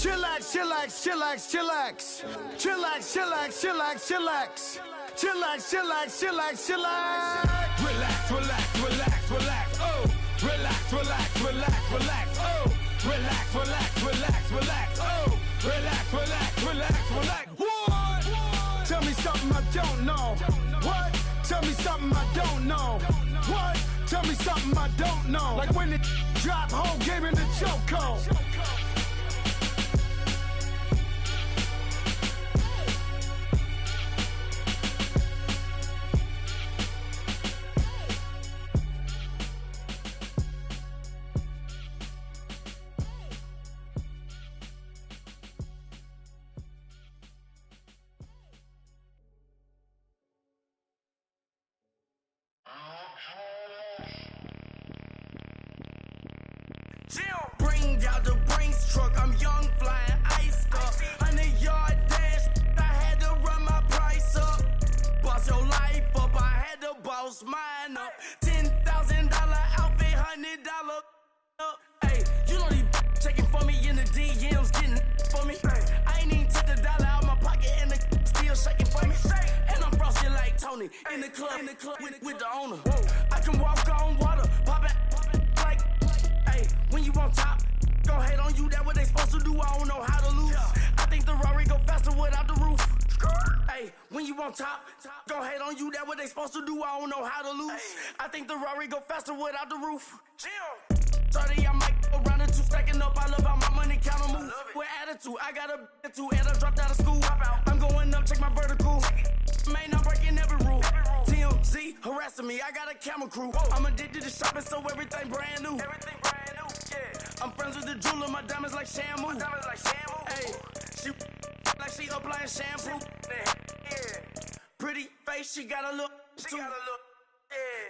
Chillax, chillax, chillax, chillax. Chillax, chillax, chillax, chillax. Chillax, chillax, chillax, chillax. Relax, relax, relax, relax. Oh, relax, relax, relax, relax. Oh, relax, relax, relax, relax. Oh, relax, relax, relax, relax. What? Tell me something I don't know. What? Tell me something I don't know. What? Tell me something I don't know. Like when it drop, whole game in the chokehold. Bring out the Brinks truck, I'm young, flying ice up. 100-yard dash, I had to run my price up. Boss your life up, I had to boss mine up. $10,000 outfit, $100 up. Hey, you know these checking for me in the DMs, getting for me. I ain't even took the dollar out my pocket and the still shaking for me. And I'm frosty like Tony in the club with the owner. I can walk on water, pop it like, hey, when you on top. Gon' hate on you, that what they supposed to do, I don't know how to lose. I think the Rari go faster without the roof. Hey, when you on top, gon' hate on you, that what they supposed to do, I don't know how to lose. I think the Rari go faster without the roof. 30, I might go round the two, stacking up, I love how my money count on move. With attitude, I got a two, and I dropped out of school. I'm going up, check my vertical. Man, I'm breaking every rule. TMZ harassing me, I got a camera crew. I'm addicted to shopping, so everything brand new. I'm friends with the jeweler, my diamonds like Shamu. Hey, she like she applying shampoo. Pretty face, she got a look too.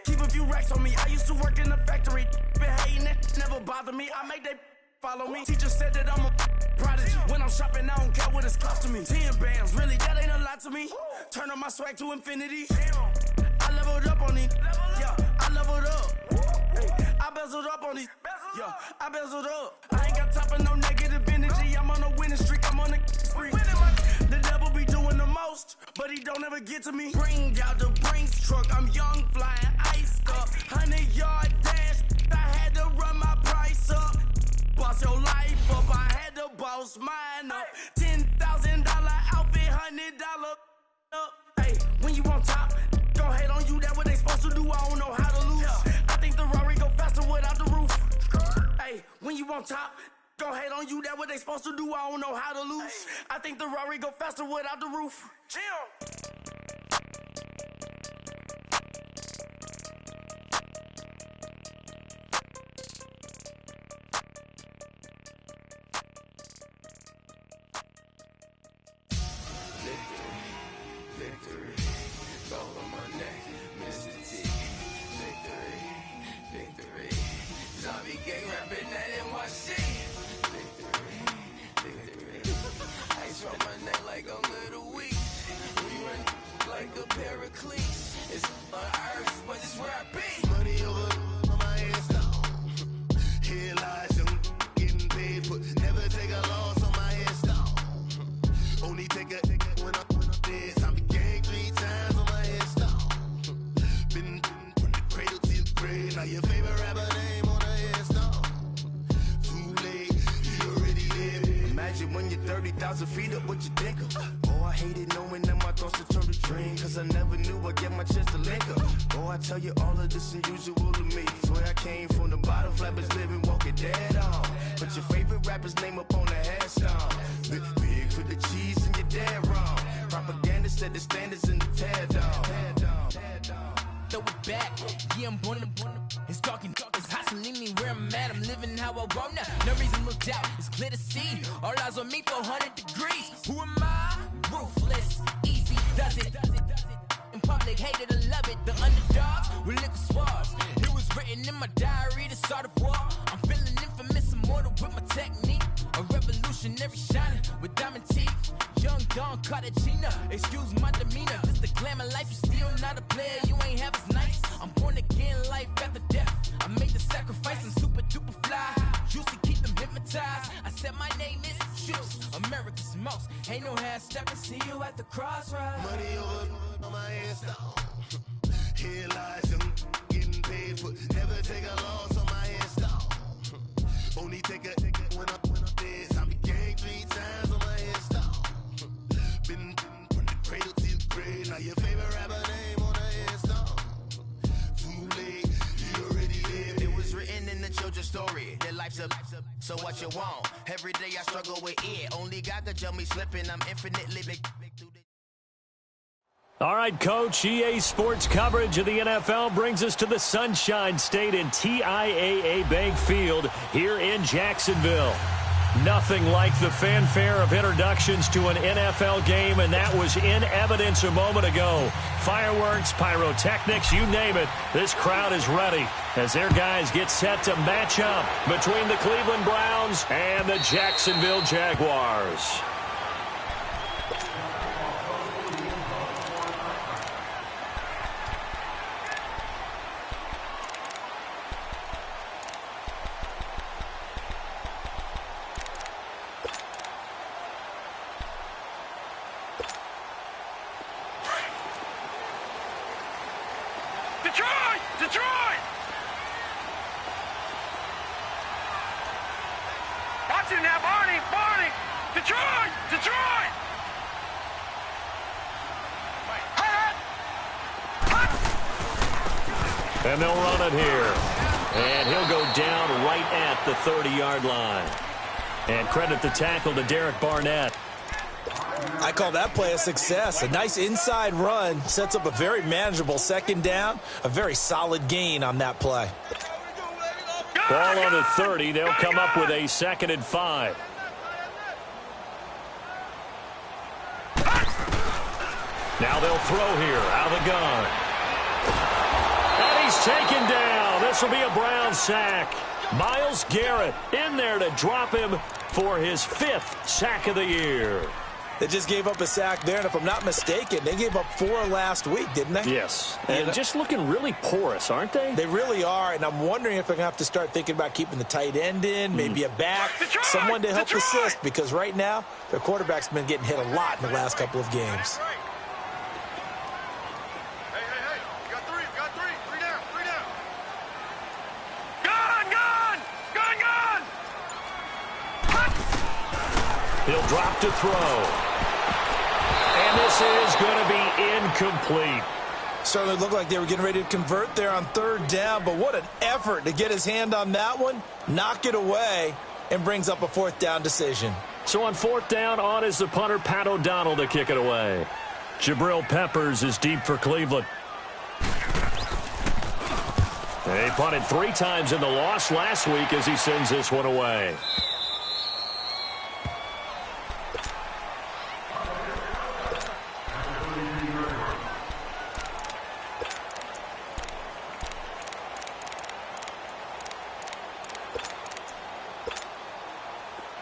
Keep a few racks on me. I used to work in the factory. Been hating it, never bother me. I make they follow me. Teacher said that I'm a prodigy. When I'm shopping, I don't care what it's costing me. 10 bands, really, that ain't a lot to me. Turn on my swag to infinity. I leveled up on these. Yeah, I leveled up. Hey, I bezeled up on these. Yeah, I bezeled up. I ain't got time for no negative energy. I'm on a winning streak. I'm on a spree. The devil be doing the most, but he don't ever get to me. Bring out the Brinks truck. I'm young, flying ice up. 100-yard dash. I had to run my price up. Boss your life up. I had to boss mine up. $10,000 outfit, $100 up. Hey, when you on top, gon' hate on you. That what they supposed to do. I don't know how to lose. I think the Rari go faster without the roof. Hey, when you on top, gon' hate on you. That what they supposed to do. I don't know how to lose. I think the Rari go faster without the roof. Victory, gold on my neck, Mr. T. Victory, zombie gang rapping that NYC. Victory, ice on my neck like a little weak. We run like a pair of cleats. It's on earth, but it's where I be. Money over on my headstone. Here lies them getting paid, but never take a loss on my headstone. Only take a when I'm dead. Zombie gang 3 times on my headstone. Been from the cradle to the grave. Now your favorite rapper name on a headstone. Too late, you already there. Imagine when you're 30,000 feet up, what you think of? Oh, I hated knowing that my thoughts would turn to dream. Cause I never knew I'd get my chance to link up. Oh, I tell you all of this unusual to me. Swear I came from the bottom, flappers living, walking dead on. Put your favorite rapper's name up on the headstone. Big for the cheese and you're dead wrong. Propaganda set the standards in the tear down. Throw it back, yeah, I'm born to. It's talking, it's hustling me where I'm at. I'm living how I want now. No reason to look doubt, it's clear to see. All eyes on me for 100 degrees. Who am I? Ruthless, easy does it. In public, hated or love it. The underdogs with liquor swabs. It was written in my diary to start a war. I'm feeling infamous, immortal with my technique. A revolutionary shining with diamond teeth. Young Don Cartagena, excuse my demeanor. This the glamour life, you still not a player. You ain't half as nice. I'm born again, life after death. I made the sacrifice, I'm super duper fly. Used to keep them hypnotized. I said my name is shoes, America's most. Ain't no half stepping, see you at the crossroads. Money over on my headstone. Here lies them getting paid for. Never take a loss on my headstone. Only take a when I'm dead. I be gang 3 times on my headstone. Been from the cradle to the grave. Now your favorite rapper name on the headstone. Too late, you already lived. It was written in the children's story. Their life's a so what you want. Every day I struggle with it. Only God could tell me slipping. I'm infinitely big. All right, Coach, EA Sports coverage of the NFL brings us to the Sunshine State in TIAA Bank Field here in Jacksonville. Nothing like the fanfare of introductions to an NFL game, and that was in evidence a moment ago. Fireworks, pyrotechnics, you name it. This crowd is ready as their guys get set to match up between the Cleveland Browns and the Jacksonville Jaguars. Detroit! Watch it now, Barney! Detroit! And they'll run it here. And he'll go down right at the 30-yard line. And credit the tackle to Derek Barnett. I call that play a success. A nice inside run sets up a very manageable second down. A very solid gain on that play. Ball on the 30. They'll come up with a 2nd and 5. Now they'll throw here out of the gun. And he's taken down. This will be a Brown sack. Myles Garrett in there to drop him for his 5th sack of the year. They just gave up a sack there, and if I'm not mistaken, they gave up 4 last week, didn't they? Yes. And just looking really porous, aren't they? They really are, and I'm wondering if they're going to have to start thinking about keeping the tight end in, maybe a back, someone to help assist, because right now their quarterback's been getting hit a lot in the last couple of games. Hey, you got 3, three down. Gun! He'll drop to throw. And this is going to be incomplete. Certainly looked like they were getting ready to convert there on 3rd down, but what an effort to get his hand on that one, knock it away, and brings up a 4th down decision. So on 4th down, on is the punter, Pat O'Donnell, to kick it away. Jabril Peppers is deep for Cleveland. They punted 3 times in the loss last week as he sends this one away.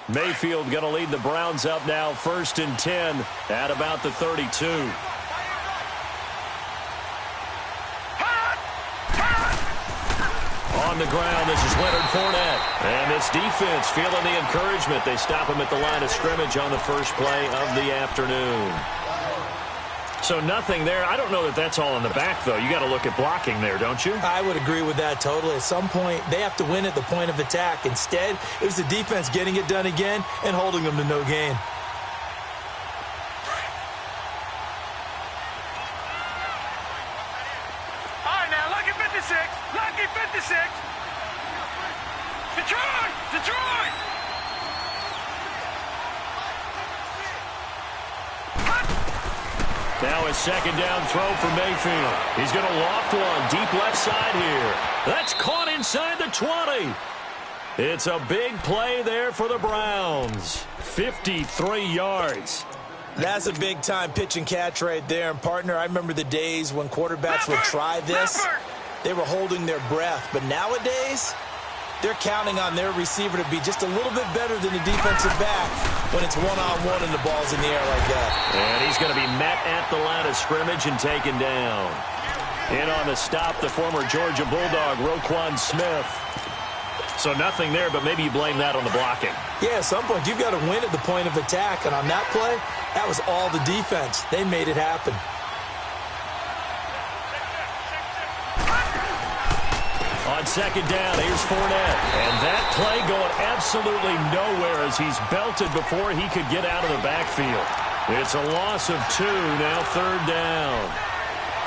Mayfield going to lead the Browns up now, 1st and 10 at about the 32. On the ground, this is Leonard Fournette. And this defense feeling the encouragement. They stop him at the line of scrimmage on the first play of the afternoon. So nothing there. I don't know that that's all in the back, though. You got to look at blocking there, don't you? I would agree with that totally. At some point, they have to win at the point of attack. Instead, it was the defense getting it done again and holding them to no gain. All right, now, lucky 56. Detroit! Now a 2nd down throw for Mayfield. He's going to loft one deep left side here. That's caught inside the 20. It's a big play there for the Browns. 53 yards. That's a big-time pitch and catch right there. And, partner, I remember the days when quarterbacks would try this. They were holding their breath. But nowadays, they're counting on their receiver to be just a little bit better than the defensive back when it's one-on-one and the ball's in the air like that. And he's going to be met at the line of scrimmage and taken down. In on the stop, the former Georgia Bulldog, Roquan Smith. So nothing there, but maybe you blame that on the blocking. Yeah, at some point, you've got to win at the point of attack. And on that play, that was all the defense. They made it happen. On second down, here's Fournette. And that play going absolutely nowhere as he's belted before he could get out of the backfield. It's a loss of 2, now third down.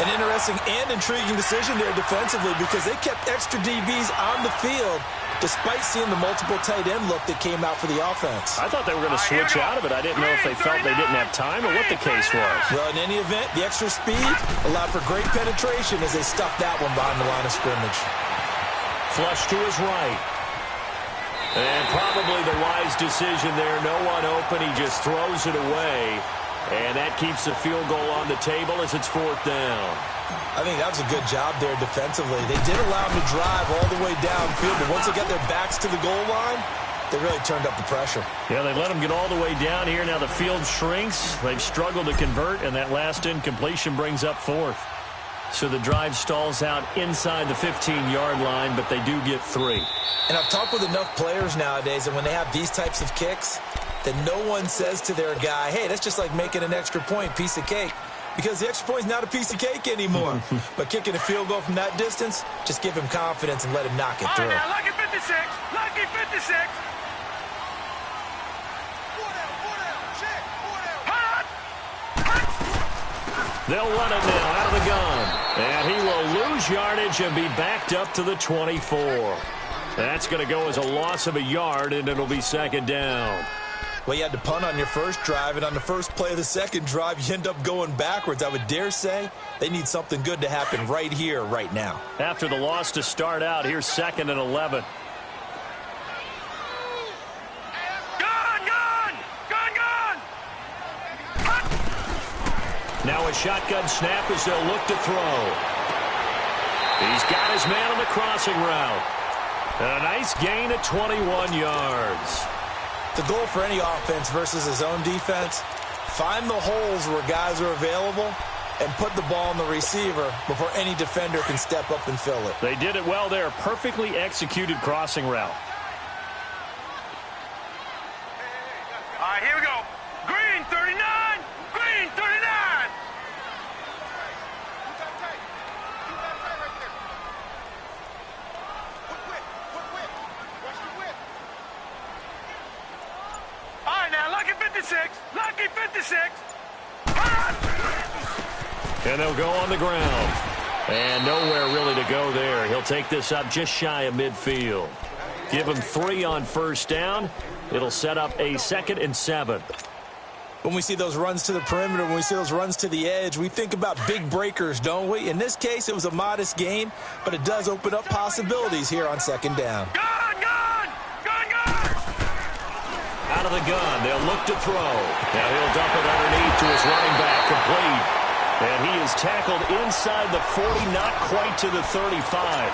An interesting and intriguing decision there defensively because they kept extra DBs on the field despite seeing the multiple tight end look that came out for the offense. I thought they were going to switch out of it. I didn't know if they felt they didn't have time or what the case was. Well, in any event, the extra speed allowed for great penetration as they stuffed that one behind the line of scrimmage. Flush to his right. And probably the wise decision there. No one open. He just throws it away. And that keeps the field goal on the table as it's fourth down. I think that was a good job there defensively. They did allow them to drive all the way downfield, but once they got their backs to the goal line, they really turned up the pressure. Yeah, they let them get all the way down here. Now the field shrinks. They've struggled to convert, and that last incompletion brings up fourth. So the drive stalls out inside the 15-yard line, but they do get 3. And I've talked with enough players nowadays that when they have these types of kicks, that no one says to their guy, hey, that's just like making an extra point, piece of cake. Because the extra point is not a piece of cake anymore. But kicking a field goal from that distance, just give him confidence and let him knock it through. All right, now, lucky 56. Lucky 56. They'll run it now out of the gun. And he will lose yardage and be backed up to the 24. That's going to go as a loss of a yard, and it'll be second down. Well, you had to punt on your first drive, and on the first play of the second drive, you end up going backwards. I would dare say they need something good to happen right here, right now. After the loss to start out, here's 2nd and 11. Now a shotgun snap as they'll look to throw. He's got his man on the crossing route. And a nice gain at 21 yards. The goal for any offense versus his own defense, find the holes where guys are available and put the ball on the receiver before any defender can step up and fill it. They did it well there. Perfectly executed crossing route. All right, here we go. Green 39. Green 39. All right, now, lucky 56. Lucky 56. And they'll go on the ground. And nowhere really to go there. He'll take this up just shy of midfield. Give him 3 on first down. It'll set up a 2nd and 7. When we see those runs to the perimeter, when we see those runs to the edge, we think about big breakers, don't we? In this case, it was a modest gain, but it does open up possibilities here on second down. Gun! Out of the gun, they'll look to throw. Now he'll dump it underneath to his running back, complete. And he is tackled inside the 40, not quite to the 35.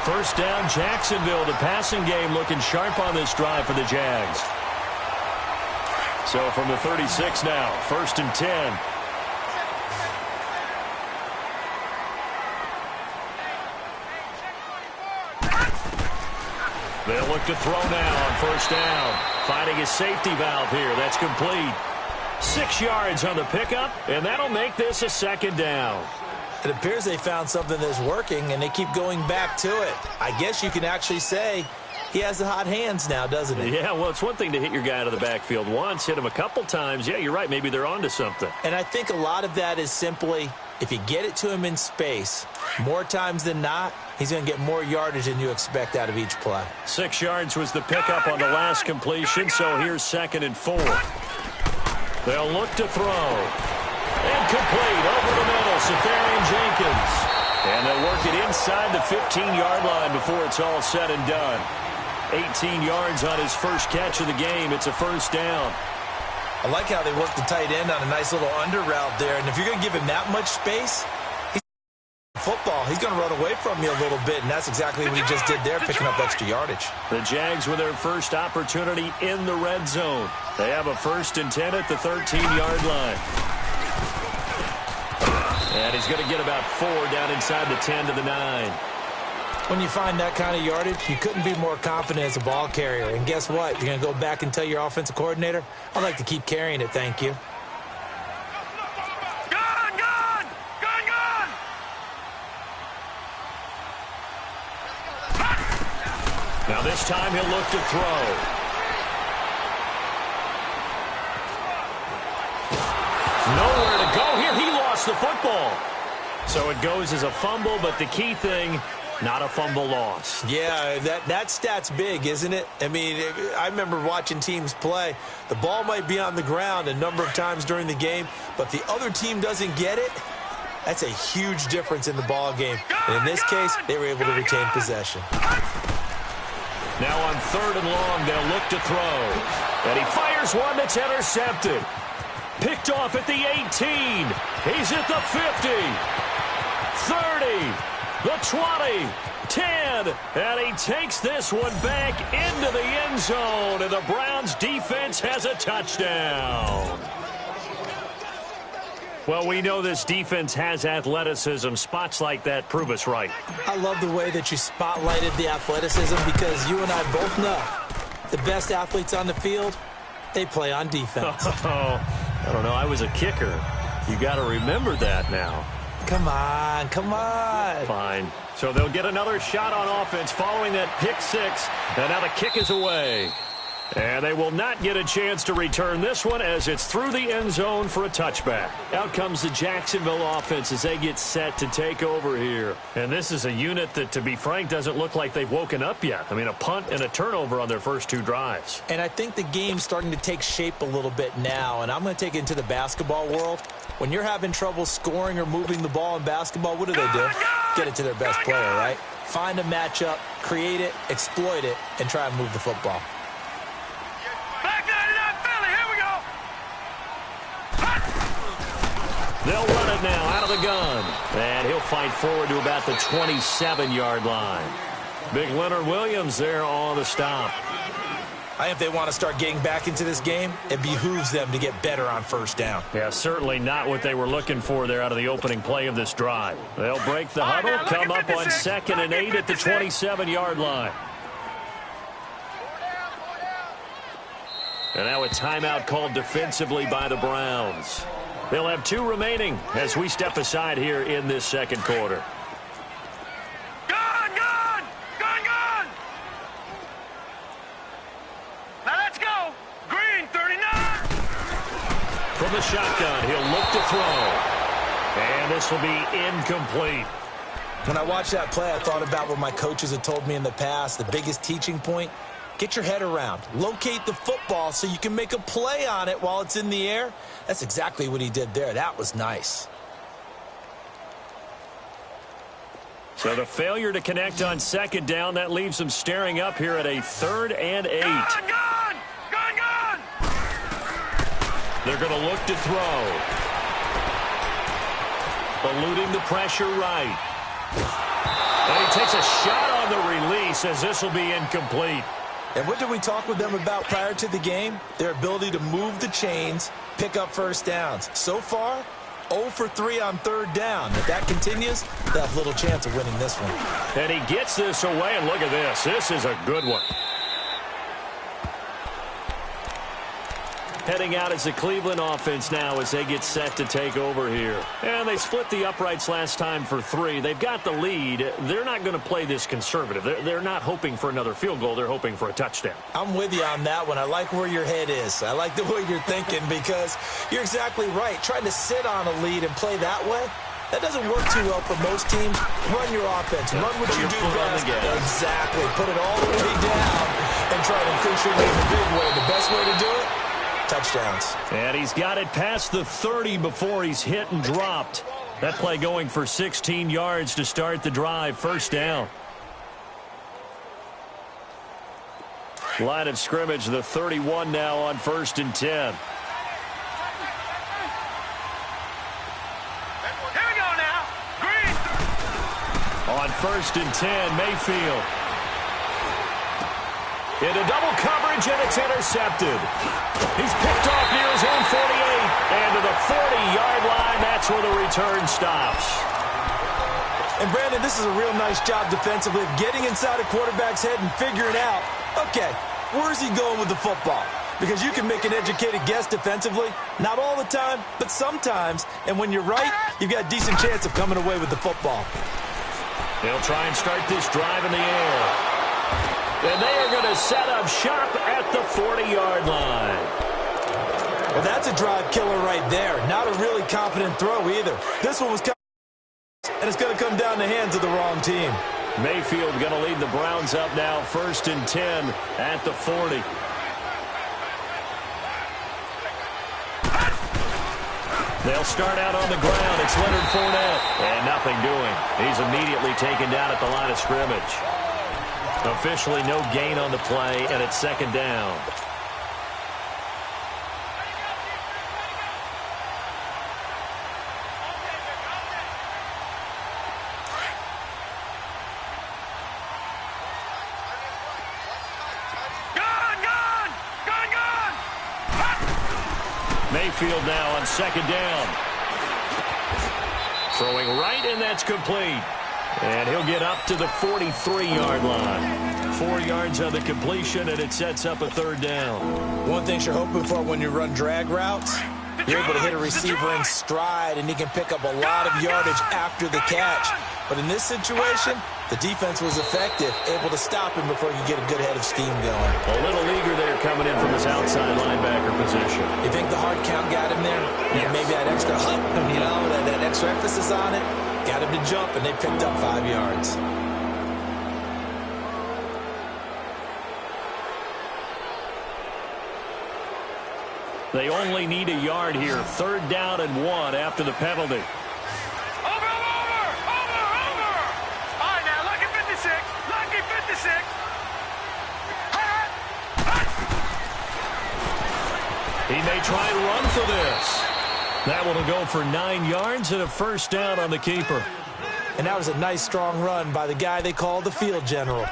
First down, Jacksonville. The passing game looking sharp on this drive for the Jags. So from the 36 now, 1st and 10. They'll look to throw now on first down. Finding his safety valve here. That's complete. 6 yards on the pickup, and that'll make this a 2nd down. It appears they found something that's working, and they keep going back to it. I guess you can actually say he has the hot hands now, doesn't he? Yeah, well, it's one thing to hit your guy out of the backfield once, hit him a couple times. Yeah, you're right. Maybe they're onto something. And I think a lot of that is simply if you get it to him in space, more times than not, he's going to get more yardage than you expect out of each play. 6 yards was the pickup on the last completion, so here's 2nd and 4. They'll look to throw. Incomplete over the middle, Safarian Jenkins. And they'll work it inside the 15-yard line before it's all said and done. 18 yards on his first catch of the game. It's a first down. I like how they work the tight end on a nice little under route there. And if you're going to give him that much space, football, he's going to run away from you a little bit, and that's exactly what he just did there, picking up extra yardage. The Jags with their first opportunity in the red zone. They have a 1st and 10 at the 13-yard line. And he's going to get about 4 down inside the 10 to the 9. When you find that kind of yardage, you couldn't be more confident as a ball carrier. And guess what? You're going to go back and tell your offensive coordinator, I'd like to keep carrying it, thank you. Now this time he'll look to throw. Nowhere to go here. He lost the football. So it goes as a fumble, but the key thing, not a fumble loss. Yeah, that stat's big, isn't it? I mean, I remember watching teams play. The ball might be on the ground a number of times during the game, but the other team doesn't get it. That's a huge difference in the ball game. And in this case, they were able to retain possession. Now on 3rd and long, they'll look to throw. And he fires one that's intercepted. Picked off at the 18. He's at the 50. 30. The 20. 10. And he takes this one back into the end zone. And the Browns defense has a touchdown. Well, we know this defense has athleticism. Spots like that prove us right. I love the way that you spotlighted the athleticism because you and I both know the best athletes on the field, they play on defense. Oh, I don't know. I was a kicker. You got to remember that now. Come on, come on. Fine. So they'll get another shot on offense following that pick six. And now the kick is away. And they will not get a chance to return this one as it's through the end zone for a touchback. Out comes the Jacksonville offense as they get set to take over here. And this is a unit that, to be frank, doesn't look like they've woken up yet. I mean, a punt and a turnover on their first 2 drives. And I think the game's starting to take shape a little bit now. And I'm going to take it into the basketball world. When you're having trouble scoring or moving the ball in basketball, what do? Get it to their best player, right? Find a matchup, create it, exploit it, and try and move the football. They'll run it now out of the gun. And he'll fight forward to about the 27-yard line. Big Leonard Williams there on the stop. I think if they want to start getting back into this game, it behooves them to get better on first down. Yeah, certainly not what they were looking for there out of the opening play of this drive. They'll break the huddle, come up on 2nd and 8 at the 27-yard line. And now a timeout called defensively by the Browns. They'll have 2 remaining as we step aside here in this second quarter. Gun! Now let's go! Green, 39! From the shotgun, he'll look to throw. And this will be incomplete. When I watched that play, I thought about what my coaches had told me in the past. The biggest teaching point, get your head around. Locate the football so you can make a play on it while it's in the air. That's exactly what he did there. That was nice. So the failure to connect on 2nd down, that leaves them staring up here at a 3rd and 8. Gun! They're going to look to throw. Eluding the pressure right. And he takes a shot on the release as this will be incomplete. And what did we talk with them about prior to the game? Their ability to move the chains, pick up first downs. So far, 0 for 3 on 3rd down. If that continues, they'll have little chance of winning this one. And he gets this away, and look at this. This is a good one. Heading out as the Cleveland offense now as they get set to take over here. And they split the uprights last time for 3. They've got the lead. They're not going to play this conservative. They're not hoping for another field goal. They're hoping for a touchdown. I'm with you on that one. I like where your head is. I like the way you're thinking because you're exactly right. Trying to sit on a lead and play that way, that doesn't work too well for most teams. Run your offense. Run what you do best. Exactly. Put it all the way down and try to increase your lead in a big way. The best way to do it, touchdowns. And he's got it past the 30 before he's hit and dropped. That play going for 16 yards to start the drive. First down. Line of scrimmage, the 31 now on 1st and 10. Here we go now. Green. On 1st and 10, Mayfield. Into double coverage, and it's intercepted. He's picked off near his own 48. And to the 40-yard line, that's where the return stops. And, Brandon, this is a real nice job defensively of getting inside a quarterback's head and figuring out, okay, where's he going with the football? Because you can make an educated guess defensively. Not all the time, but sometimes. And when you're right, you've got a decent chance of coming away with the football. They'll try and start this drive in the air. And they are going to set up shop at the 40-yard line. Well, that's a drive killer right there. Not a really confident throw either. This one was coming, and it's going to come down the hands of the wrong team. Mayfield going to lead the Browns up now, 1st and 10 at the 40. They'll start out on the ground. It's Leonard Fournette. And nothing doing. He's immediately taken down at the line of scrimmage. Officially no gain on the play, and it's 2nd down. Mayfield now on 2nd down. Throwing right, and that's complete. And he'll get up to the 43-yard line. 4 yards on the completion, and it sets up a 3rd down. One thing you're hoping for when you run drag routes, you're able to hit a receiver in stride, and he can pick up a lot of yardage after the catch. But in this situation, the defense was effective, able to stop him before you get a good head of steam going. A little eager there coming in from his outside linebacker position. You think the hard count got him there? Yeah, maybe that extra hut, that extra emphasis on it, got him to jump, and they picked up 5 yards. They only need a yard here. 3rd down and 1 after the penalty. Over! All right, now, lucky 56. He may try and run for this. That one will go for 9 yards and a 1st down on the keeper. And that was a nice, strong run by the guy they call the field general.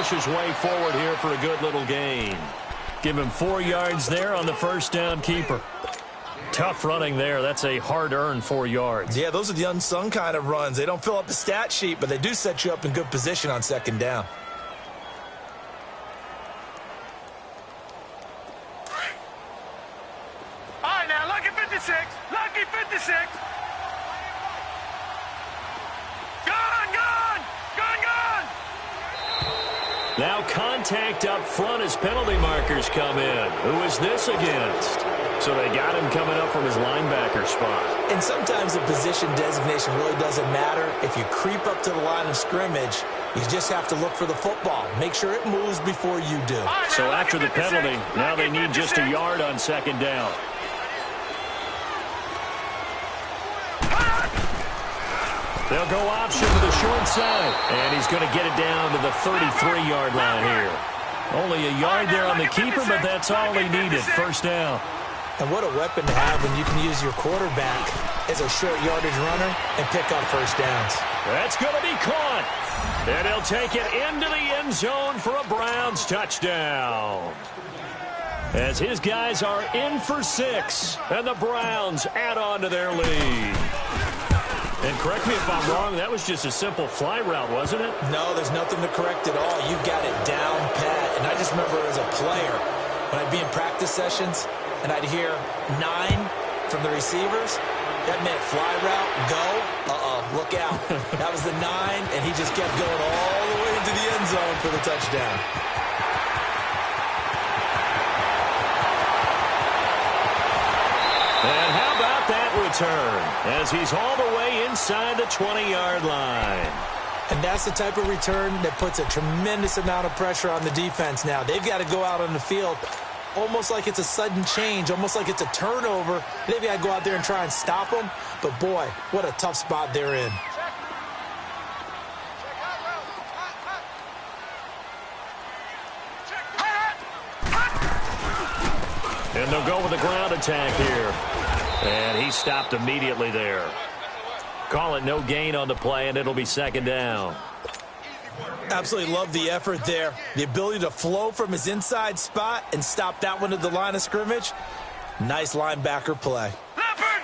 His way forward here for a good little gain. Give him 4 yards there on the 1st down keeper. Tough running there. That's a hard-earned 4 yards. Yeah, those are the unsung kind of runs. They don't fill up the stat sheet, but they do set you up in good position on 2nd down. All right, now, lucky 56. Now contact up front as penalty markers come in. Who is this against? So they got him coming up from his linebacker spot. And sometimes the position designation really doesn't matter. If you creep up to the line of scrimmage, you just have to look for the football. Make sure it moves before you do. So after the penalty, now they need just a yard on 2nd down. They'll go option to the short side. And he's going to get it down to the 33-yard line here. Only a yard there on the keeper, but that's all he needed. 1st down. And what a weapon to have when you can use your quarterback as a short yardage runner and pick up 1st downs. That's going to be caught. And he'll take it into the end zone for a Browns touchdown. As his guys are in for 6, and the Browns add on to their lead. And correct me if I'm wrong, that was just a simple fly route, wasn't it? No, there's nothing to correct at all. You've got it down pat. And I just remember as a player, when I'd be in practice sessions, and I'd hear 9 from the receivers, that meant fly route, go, look out. That was the 9, and he just kept going all the way into the end zone for the touchdown. And how about that return as he's all the way inside the 20-yard line. And that's the type of return that puts a tremendous amount of pressure on the defense now. They've got to go out on the field almost like it's a sudden change, almost like it's a turnover. Maybe I go out there and try and stop them, but boy, what a tough spot they're in. And they'll go with the ground attack here. And he stopped immediately there. Call it no gain on the play, and it'll be second down. Absolutely love the effort there. The ability to flow from his inside spot and stop that one at the line of scrimmage. Nice linebacker play. Leopard!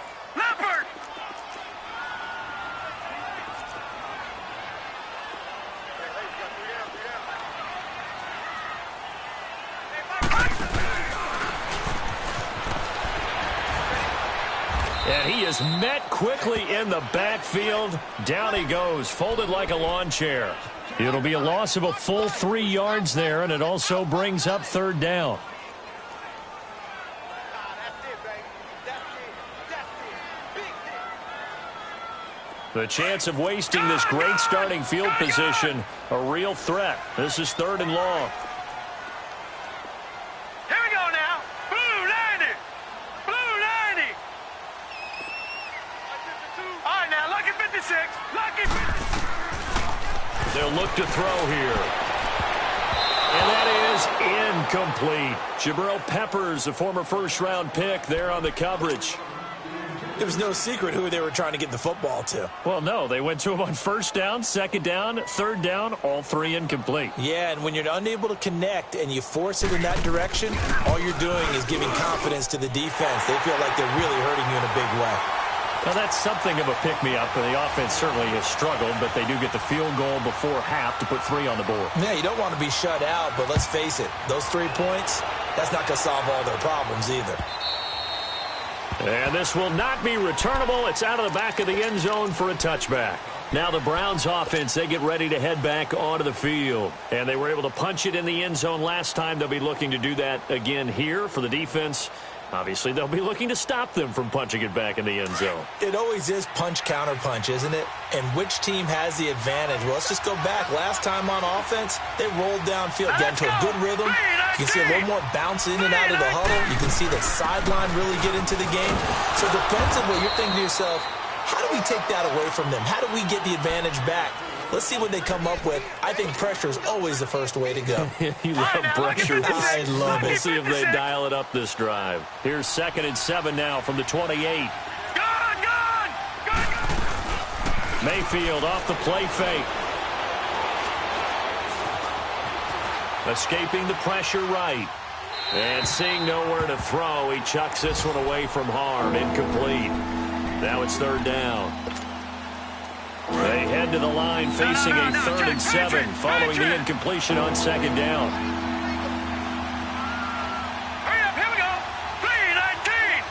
And he is met quickly in the backfield. Down he goes, folded like a lawn chair. It'll be a loss of a full 3 yards there, and it also brings up third down. The chance of wasting this great starting field position, a real threat. This is 3rd and long. Here we go now. Blue 90. Blue 90. All right, now, lucky 56. Lucky 56. They'll look to throw here. And that is incomplete. Jabril Peppers, a former first-round pick, there on the coverage. It was no secret who they were trying to get the football to. Well, no, they went to him on 1st down, 2nd down, 3rd down, all 3 incomplete. Yeah, and when you're unable to connect and you force it in that direction, all you're doing is giving confidence to the defense. They feel like they're really hurting you in a big way. Well, that's something of a pick-me-up, and the offense certainly has struggled, but they do get the field goal before half to put 3 on the board. Yeah, you don't want to be shut out, but let's face it, those 3 points, that's not going to solve all their problems either. And this will not be returnable. It's out of the back of the end zone for a touchback. Now the Browns offense, they get ready to head back onto the field. And they were able to punch it in the end zone last time. They'll be looking to do that again here for the defense. Obviously, they'll be looking to stop them from punching it back in the end zone. It always is punch-counter-punch, isn't it? And which team has the advantage? Well, let's just go back. Last time on offense, they rolled downfield, got into a good rhythm. You can see a little more bounce in and out of the huddle. You can see the sideline really get into the game. So defensively, you're thinking to yourself, how do we take that away from them? How do we get the advantage back? Let's see what they come up with. I think pressure is always the first way to go. You love pressure. I love it. We'll see if they dial it up this drive. Here's 2nd and 7 now from the 28. Gone! Mayfield off the play fake. Escaping the pressure right. And seeing nowhere to throw, he chucks this one away from harm. Incomplete. Now it's 3rd down. They head to the line facing a 3rd and 7 following the incompletion on 2nd down. Hurry up, here we go. 319.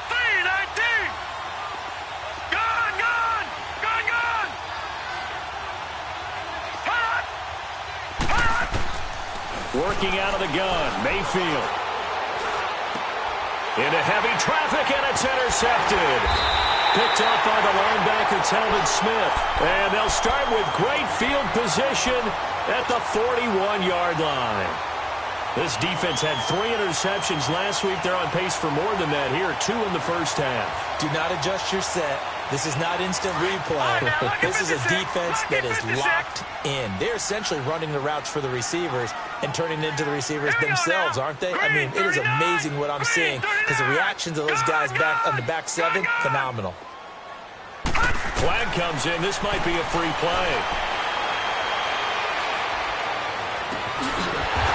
319. Gone. Hot. Working out of the gun, Mayfield. Into heavy traffic, and it's intercepted. Picked up by the linebacker, Telvin Smith. And they'll start with great field position at the 41-yard line. This defense had 3 interceptions last week. They're on pace for more than that here, 2 in the first half. Do not adjust your set. This is not instant replay. This is a defense that is locked in. They're essentially running the routes for the receivers and turning it into the receivers themselves, aren't they? I mean, it is amazing what I'm seeing because the reactions of those guys back on the back 7, phenomenal. Flag comes in. This might be a free play.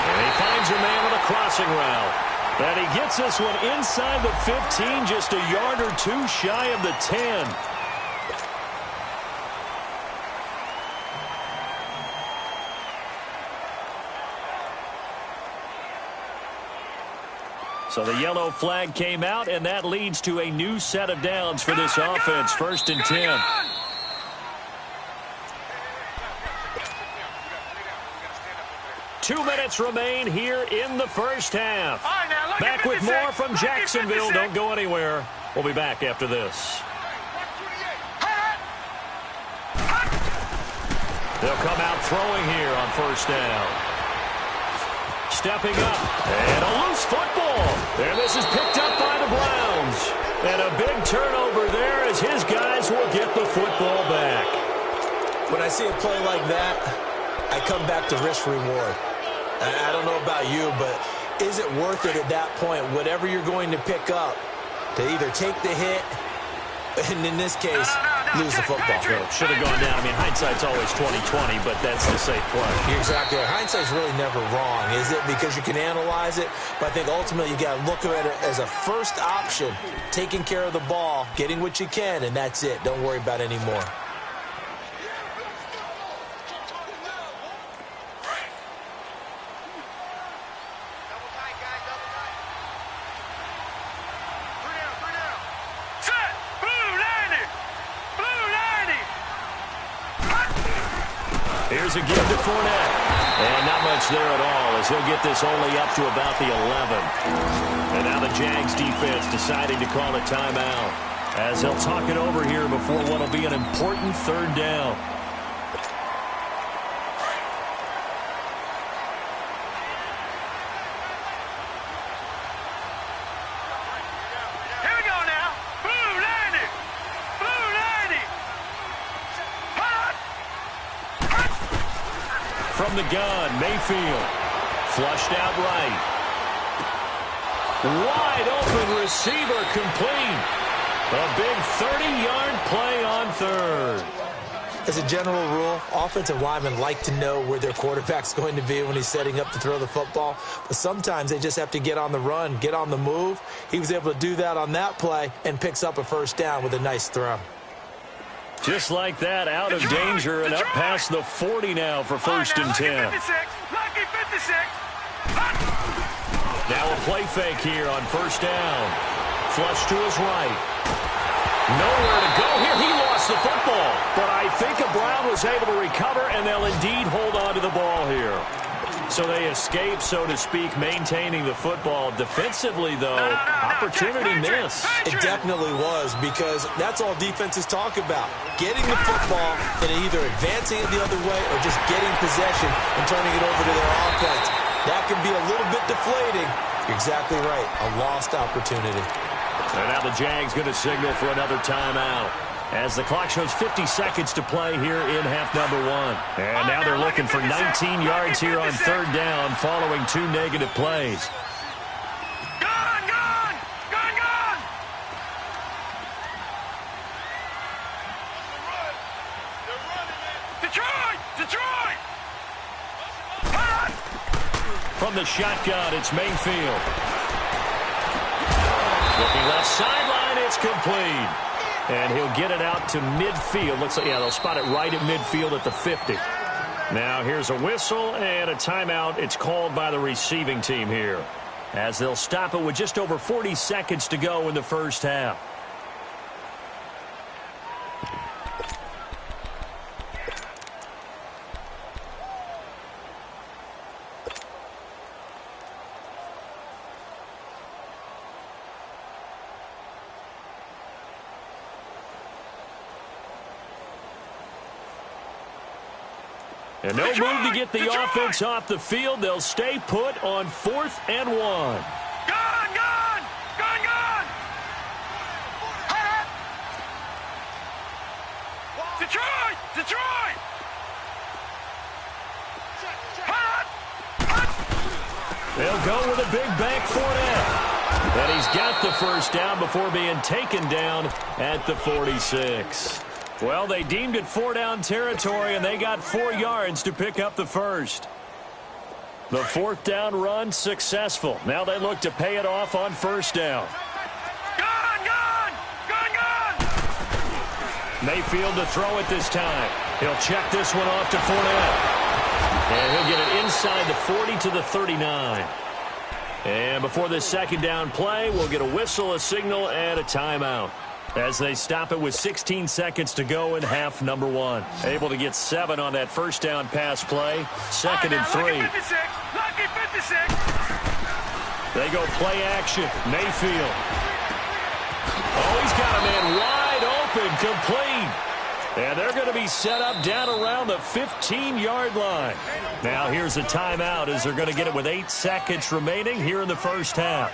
And he finds a man on a crossing route. And he gets this one inside the 15, just a yard or 2 shy of the 10. So the yellow flag came out, and that leads to a new set of downs for this offense. 1st and 10. Two minutes remain here in the first half. Back with more from Jacksonville. Don't go anywhere. We'll be back after this. They'll come out throwing here on 1st down. Stepping up, and a loose football. And this is picked up by the Browns. And a big turnover there as his guys will get the football back. When I see a play like that, I come back to risk reward. I don't know about you, but is it worth it at that point, whatever you're going to pick up, to either take the hit, and in this case, lose the football? Should have gone down. I mean, hindsight's always 20/20, but that's the safe play. You're exactly right. Hindsight's really never wrong, is it? Because you can analyze it, but I think ultimately you got to look at it as a first option, taking care of the ball, getting what you can, and that's it. Don't worry about any more. Here's a give to Fournette. And not much there at all, as he'll get this only up to about the 11. And now the Jags defense deciding to call a timeout, as they'll talk it over here before what will be an important third down. From the gun, Mayfield. Flushed out right. Wide open receiver complete. A big 30-yard play on third. As a general rule, offensive linemen like to know where their quarterback's going to be when he's setting up to throw the football. But sometimes they just have to get on the run, get on the move. He was able to do that on that play and picks up a first down with a nice throw. Just like that, out of danger and up past the 40 now for first and 10. Now a play fake here on first down. Flush to his right. Nowhere to go here. He lost the football. But I think Brown was able to recover, and they'll indeed hold on to the ball here. So they escape, so to speak, maintaining the football. Defensively, though, opportunity missed. It definitely was, because that's all defenses talk about. Getting the football and either advancing it the other way or just getting possession and turning it over to their offense. That can be a little bit deflating. You're exactly right. A lost opportunity. And now the Jags going to signal for another timeout, as the clock shows 50 seconds to play here in half number one. And now they're looking for 19 yards here on third down following 2 negative plays. Gone! Detroit! From the shotgun, it's Mayfield. Looking left sideline, it's complete. And he'll get it out to midfield. Looks like, yeah, they'll spot it right at midfield at the 50. Now here's a whistle and a timeout. It's called by the receiving team here, as they'll stop it with just over 40 seconds to go in the first half. And no move to get the offense off the field. They'll stay put on 4th and 1. Gone! Detroit! They'll go with a big bank Fournette. And he's got the first down before being taken down at the 46. Well, they deemed it 4-down territory, and they got 4 yards to pick up the first. The 4th down run successful. Now they look to pay it off on first down. Gone! Mayfield to throw it this time. He'll check this one off to Fournette. And he'll get it inside the 40 to the 39. And before this second down play, we'll get a whistle, a signal, and a timeout, as they stop it with 16 seconds to go in half number one. Able to get 7 on that first down pass play. 2nd and 3. Lucky 56. They go play action. Mayfield. Oh, he's got a man wide open, complete. And they're going to be set up down around the 15-yard line. Now here's a timeout, as they're going to get it with 8 seconds remaining here in the first half.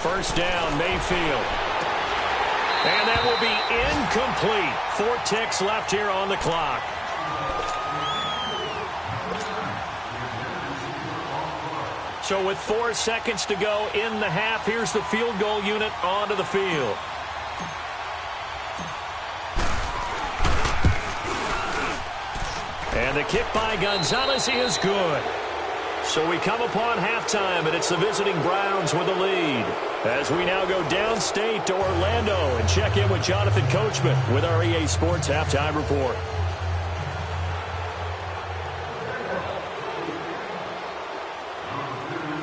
First down, Mayfield. And that will be incomplete. 4 ticks left here on the clock. So with 4 seconds to go in the half, here's the field goal unit onto the field. And the kick by Gonzalez is good. So we come upon halftime, and it's the visiting Browns with the lead. As we now go downstate to Orlando and check in with Jonathan Coachman with our EA Sports Halftime Report.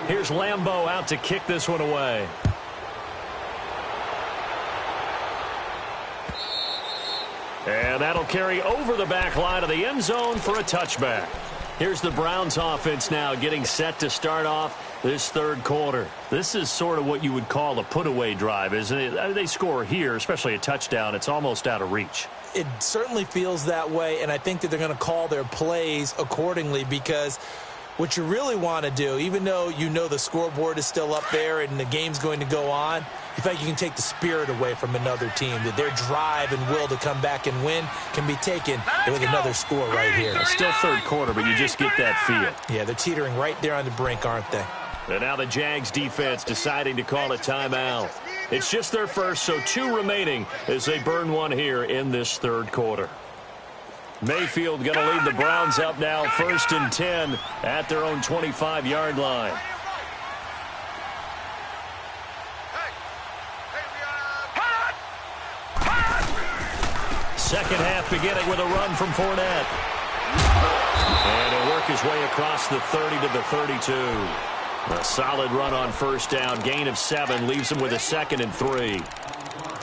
Here's Lambeau out to kick this one away. And that'll carry over the back line of the end zone for a touchback. Here's the Browns offense now getting set to start off this third quarter. This is sort of what you would call a put-away drive, isn't it? They score here, especially a touchdown. It's almost out of reach. It certainly feels that way, and I think that they're going to call their plays accordingly because what you really want to do, even though you know the scoreboard is still up there and the game's going to go on, you feel like you can take the spirit away from another team, that their drive and will to come back and win can be taken with another score right here. It's still third quarter, but you just get that feel. Yeah, they're teetering right there on the brink, aren't they? And now the Jags defense deciding to call a timeout. It's just their first, so 2 remaining as they burn one here in this third quarter. Mayfield going to lead the Browns up now, 1st and 10 at their own 25-yard line. Second half beginning with a run from Fournette. And he'll work his way across the 30 to the 32. A solid run on first down. Gain of 7 leaves him with a 2nd and 3.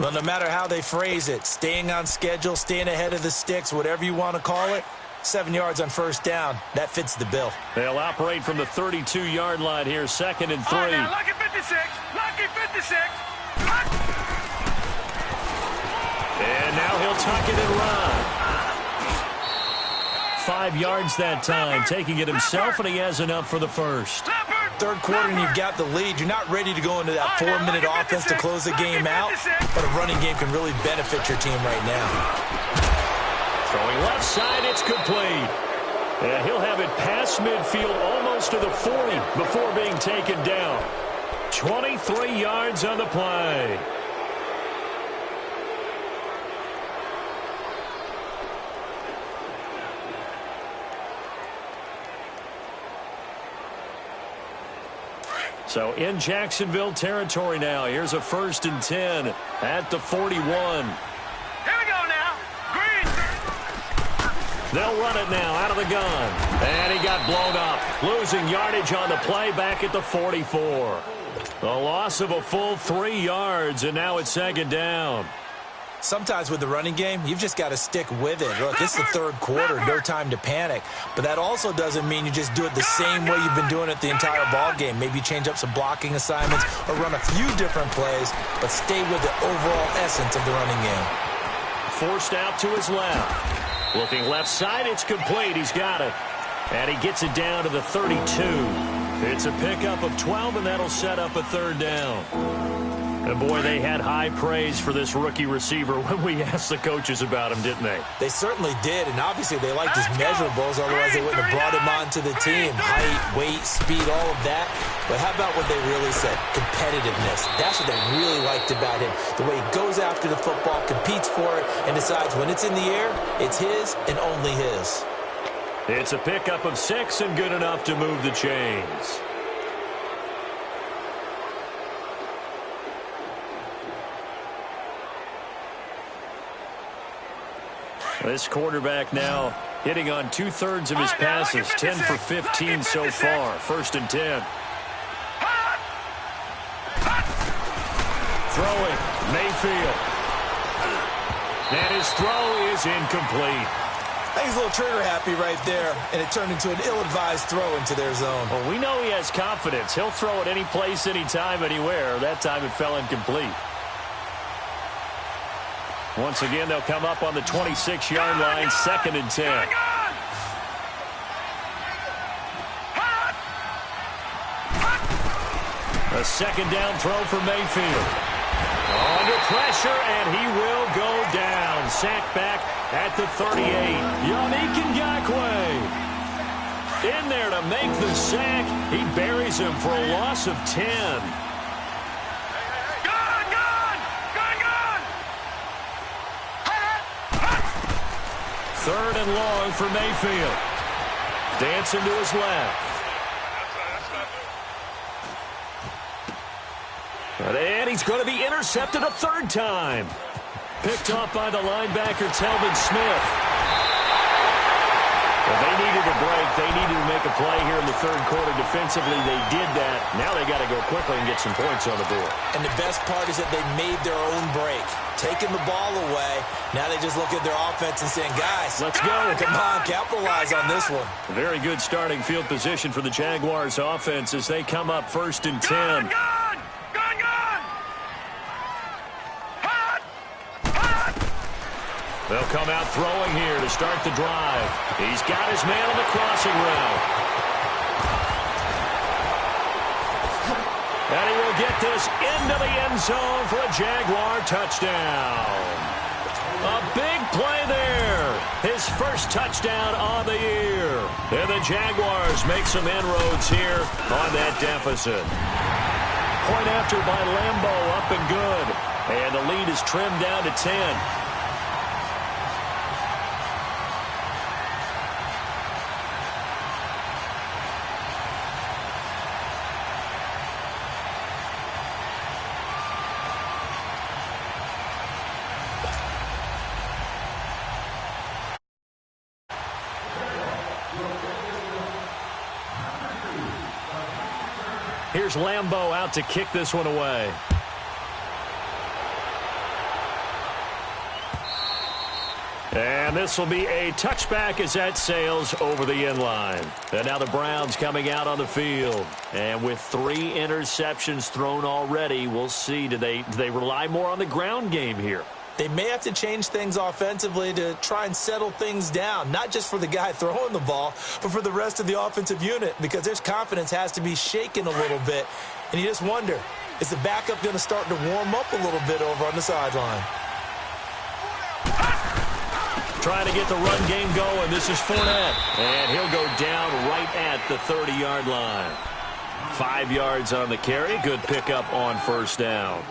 Well, no matter how they phrase it, staying on schedule, staying ahead of the sticks, whatever you want to call it, 7 yards on first down, that fits the bill. They'll operate from the 32-yard line here, 2nd and 3. Oh, now, lucky 56, lucky 56. And now he'll tuck it and run. 5 yards that time, taking it himself, and he has enough for the first. Third quarter and you've got the lead. You're not ready to go into that 4-minute offense to close the game out, but a running game can really benefit your team right now. Throwing left side, it's complete. And he'll have it past midfield almost to the 40 before being taken down. 23 yards on the play. So in Jacksonville territory now. Here's a 1st and 10 at the 41. Here we go now. Green. They'll run it now out of the gun. And he got blown up. Losing yardage on the play back at the 44. A loss of a full 3 yards, and now it's 2nd down. Sometimes with the running game, you've just got to stick with it. Look, it's the third quarter, no time to panic. But that also doesn't mean you just do it the same way you've been doing it the entire ball game. Maybe change up some blocking assignments or run a few different plays, but stay with the overall essence of the running game. Forced out to his left. Looking left side, it's complete. He's got it. And he gets it down to the 32. It's a pickup of 12, and that'll set up a 3rd down. And boy, they had high praise for this rookie receiver when we asked the coaches about him, didn't they? They certainly did, and obviously they liked his measurables, otherwise they wouldn't have brought him onto the team. Height, weight, speed, all of that. But how about what they really said? Competitiveness. That's what they really liked about him. The way he goes after the football, competes for it, and decides when it's in the air, it's his and only his. It's a pickup of 6 and good enough to move the chains. This quarterback now hitting on 2/3 of his passes, 10 for 15 so far. 1st and 10. Throwing, Mayfield. And his throw is incomplete. I think he's a little trigger happy right there, and it turned into an ill-advised throw into their zone. Well, we know he has confidence. He'll throw it any place, anytime, anywhere. That time it fell incomplete. Once again, they'll come up on the 26-yard line, 2nd and 10. A second down throw for Mayfield. Under pressure, and he will go down. Sacked back at the 38. Yannick Ngakoue in there to make the sack. He buries him for a loss of 10. Third and long for Mayfield. Dancing to his left. And he's going to be intercepted a third time. Picked off by the linebacker, Telvin Smith. Well, they needed a break. They needed to make a play here in the third quarter. Defensively, they did that. Now they got to go quickly and get some points on the board. And the best part is that they made their own break. Taking the ball away. Now they just look at their offense and saying, guys, let's go. Come on, capitalize on this one. Very good starting field position for the Jaguars offense as they come up 1st and 10. They'll come out throwing here to start the drive. He's got his man on the crossing route. And he will get this into the end zone for a Jaguar touchdown. A big play there. His first touchdown on the year. And the Jaguars make some inroads here on that deficit. Point after by Lambo, up and good. And the lead is trimmed down to 10. Here's Lambo out to kick this one away. And this will be a touchback as that sails over the end line. And now the Browns coming out on the field. And with 3 interceptions thrown already, we'll see. Do they rely more on the ground game here? They may have to change things offensively to try and settle things down, not just for the guy throwing the ball, but for the rest of the offensive unit, because their confidence has to be shaken a little bit. And you just wonder, is the backup going to start to warm up a little bit over on the sideline? Trying to get the run game going. This is Fournette. And he'll go down right at the 30-yard line. 5 yards on the carry. Good pickup on 1st down.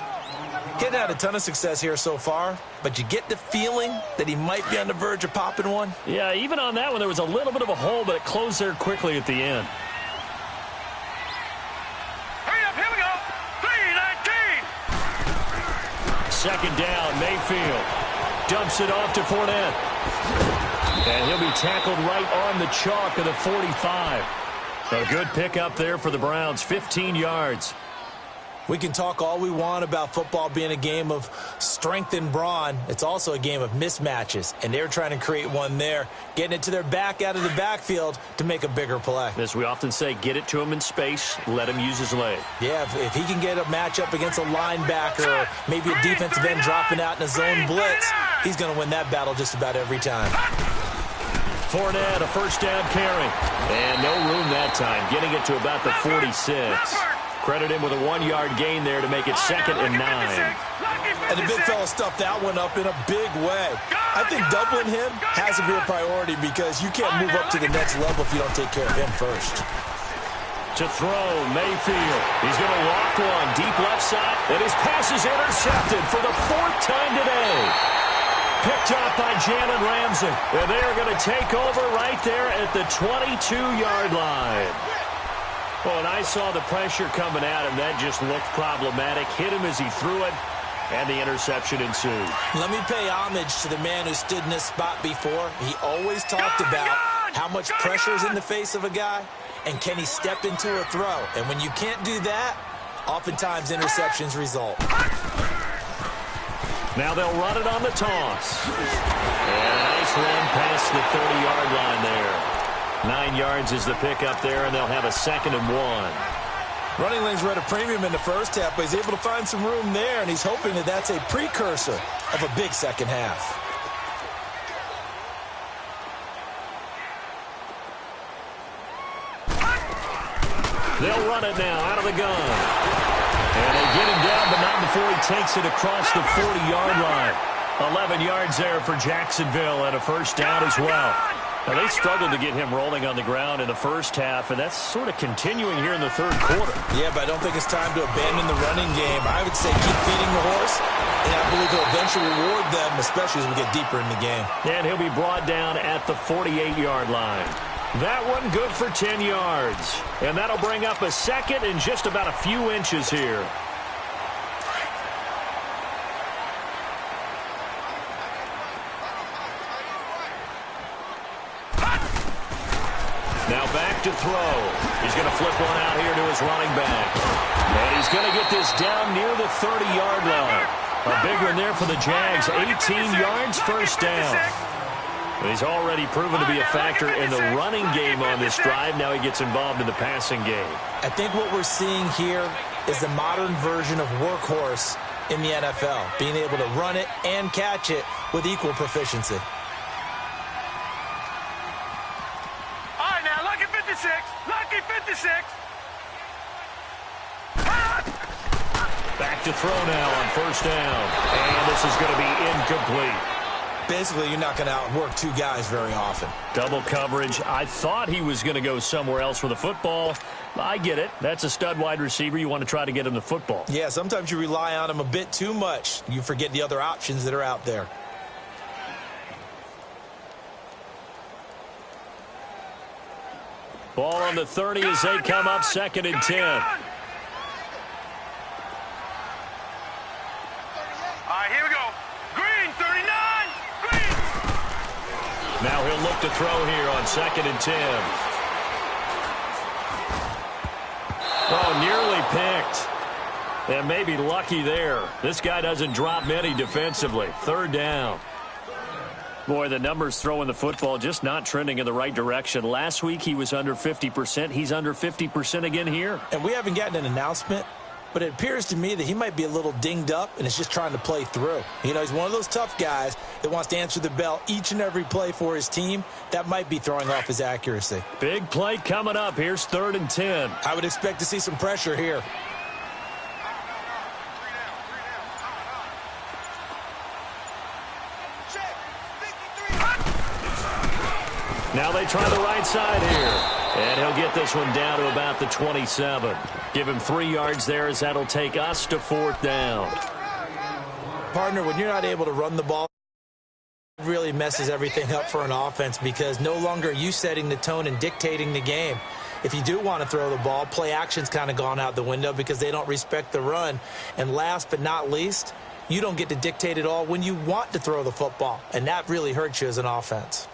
Getting had a ton of success here so far, but you get the feeling that he might be on the verge of popping one. Yeah, even on that one, there was a little bit of a hole, but it closed there quickly at the end. Hurry up, here we go. 3-19. Second down, Mayfield dumps it off to Fournette. And he'll be tackled right on the chalk of the 45. A good pickup there for the Browns, 15 yards. We can talk all we want about football being a game of strength and brawn. It's also a game of mismatches, and they're trying to create one there, getting it to their back out of the backfield to make a bigger play. As we often say, get it to him in space, let him use his leg. Yeah, if he can get a matchup against a linebacker or maybe a defensive end dropping out in a zone blitz, he's going to win that battle just about every time. Fournette, a first down carry. And no room that time, getting it to about the 46. Credit him with a 1-yard gain there to make it 2nd and 9. And the big fella stuffed that one up in a big way. I think doubling him has to be a priority because you can't move up to the next level if you don't take care of him first. To throw, Mayfield. He's going to walk one deep left side. And his pass is intercepted for the 4th time today. Picked up by Jalen Ramsey. And they are going to take over right there at the 22-yard line. Well, and I saw the pressure coming at him. That just looked problematic. Hit him as he threw it, and the interception ensued. Let me pay homage to the man who stood in this spot before. He always talked about how much pressure is in the face of a guy, and can he step into a throw. And when you can't do that, oftentimes interceptions result. Now they'll run it on the toss. And a nice run past the 30-yard line there. 9 yards is the pickup there, and they'll have a 2nd and 1. Running lanes were at a premium in the first half, but he's able to find some room there, and he's hoping that that's a precursor of a big second half. They'll run it now out of the gun. And they get him down, but not before he takes it across the 40-yard line. 11 yards there for Jacksonville and a first down as well. Now, they struggled to get him rolling on the ground in the first half, and that's sort of continuing here in the third quarter. Yeah, but I don't think it's time to abandon the running game. I would say keep feeding the horse, and I believe he'll eventually reward them, especially as we get deeper in the game. And he'll be brought down at the 48-yard line. That one good for 10 yards. And that'll bring up a second and just about a few inches here. Now back to throw. He's going to flip one out here to his running back. And he's going to get this down near the 30-yard line. A big one there for the Jags. 18 yards, first down. He's already proven to be a factor in the running game on this drive. Now he gets involved in the passing game. I think what we're seeing here is the modern version of workhorse in the NFL, being able to run it and catch it with equal proficiency. All right, now, lucky 56. Lucky 56. Back to throw now on first down. And this is going to be incomplete. Basically, you're not going to outwork two guys very often. Double coverage. I thought he was going to go somewhere else for the football. I get it. That's a stud wide receiver. You want to try to get him the football. Yeah, sometimes you rely on him a bit too much. You forget the other options that are out there. Ball on the 30 as they come up, 2nd and 10. All right, here we go. Green, 39. Green. Now he'll look to throw here on 2nd and 10. Oh, nearly picked. And maybe lucky there. This guy doesn't drop many defensively. 3rd down. Boy, the numbers throwing the football just not trending in the right direction. Last week he was under 50%. He's under 50% again here. And we haven't gotten an announcement, but it appears to me that he might be a little dinged up and is just trying to play through. You know, he's one of those tough guys that wants to answer the bell each and every play for his team. That might be throwing off his accuracy. Big play coming up. Here's 3rd and 10. I would expect to see some pressure here. Now they try the right side here. And he'll get this one down to about the 27. Give him 3 yards there as that'll take us to 4th down. Partner, when you're not able to run the ball, it really messes everything up for an offense because no longer are you setting the tone and dictating the game. If you do want to throw the ball, play action's kind of gone out the window because they don't respect the run. And last but not least, you don't get to dictate it all when you want to throw the football. And that really hurts you as an offense.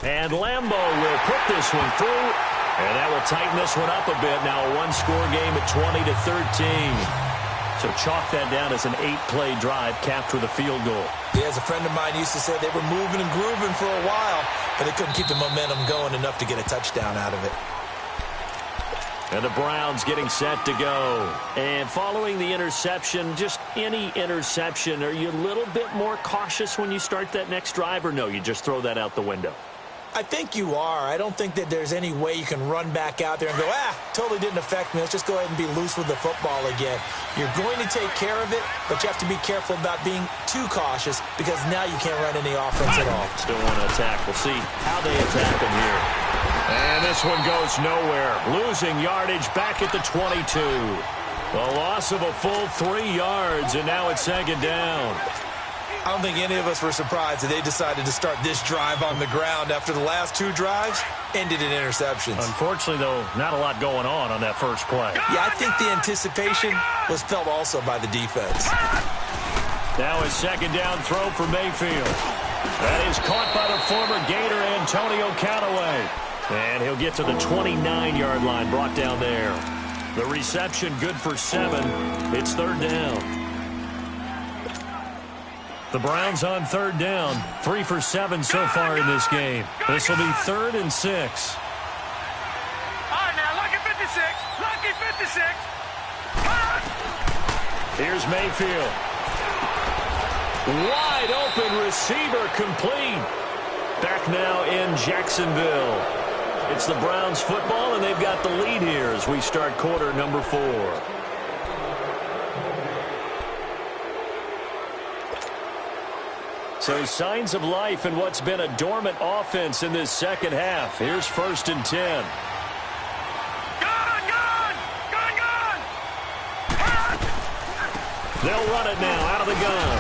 And Lambo will put this one through, and that will tighten this one up a bit. Now a one-score game at 20-13. So chalk that down as an 8-play drive, capture the field goal. Yeah, as a friend of mine used to say, they were moving and grooving for a while, but they couldn't keep the momentum going enough to get a touchdown out of it. And the Browns getting set to go. And following the interception, just any interception, are you a little bit more cautious when you start that next drive, or no, you just throw that out the window? I think you are. I don't think that there's any way you can run back out there and go, totally didn't affect me. Let's just go ahead and be loose with the football again. You're going to take care of it, but you have to be careful about being too cautious because now you can't run any offense at all. Still want to attack. We'll see how they attack him here. And this one goes nowhere. Losing yardage back at the 22. The loss of a full 3 yards, and now it's 2nd down. I don't think any of us were surprised that they decided to start this drive on the ground after the last 2 drives ended in interceptions. Unfortunately, though, not a lot going on that first play. Yeah, I think the anticipation was felt also by the defense. Now a 2nd down throw for Mayfield. That is caught by the former Gator Antonio Callaway. And he'll get to the 29-yard line, brought down there. The reception good for 7. It's 3rd down. The Browns on 3rd down, 3 for 7 so far in this game. This will be 3rd and 6. All right, now, lucky 56. Lucky 56. Here's Mayfield. Wide open receiver complete. Back now in Jacksonville. It's the Browns football, and they've got the lead here as we start quarter number 4. So signs of life in what's been a dormant offense in this second half. Here's 1st and 10. They'll run it now out of the gun.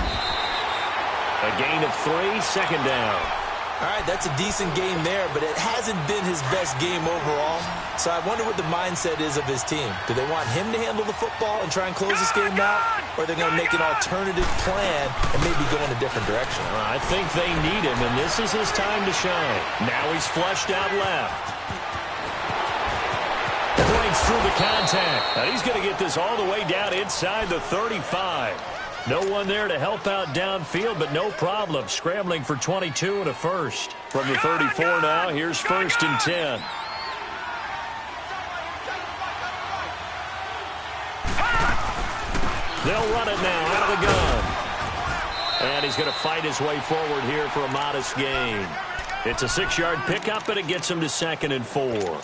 A gain of 3, second down. All right, that's a decent game there, but it hasn't been his best game overall. So I wonder what the mindset is of his team. Do they want him to handle the football and try and close this game out? Or are they going to make an alternative plan and maybe go in a different direction? I think they need him, and this is his time to shine. Now he's flushed out left. Breaks through the contact. Now he's going to get this all the way down inside the 35. No one there to help out downfield, but no problem. Scrambling for 22 and a first. From the 34 now, here's 1st and 10. They'll run it now out of the gun. And he's going to fight his way forward here for a modest gain. It's a 6-yard pickup, and it gets him to 2nd and 4.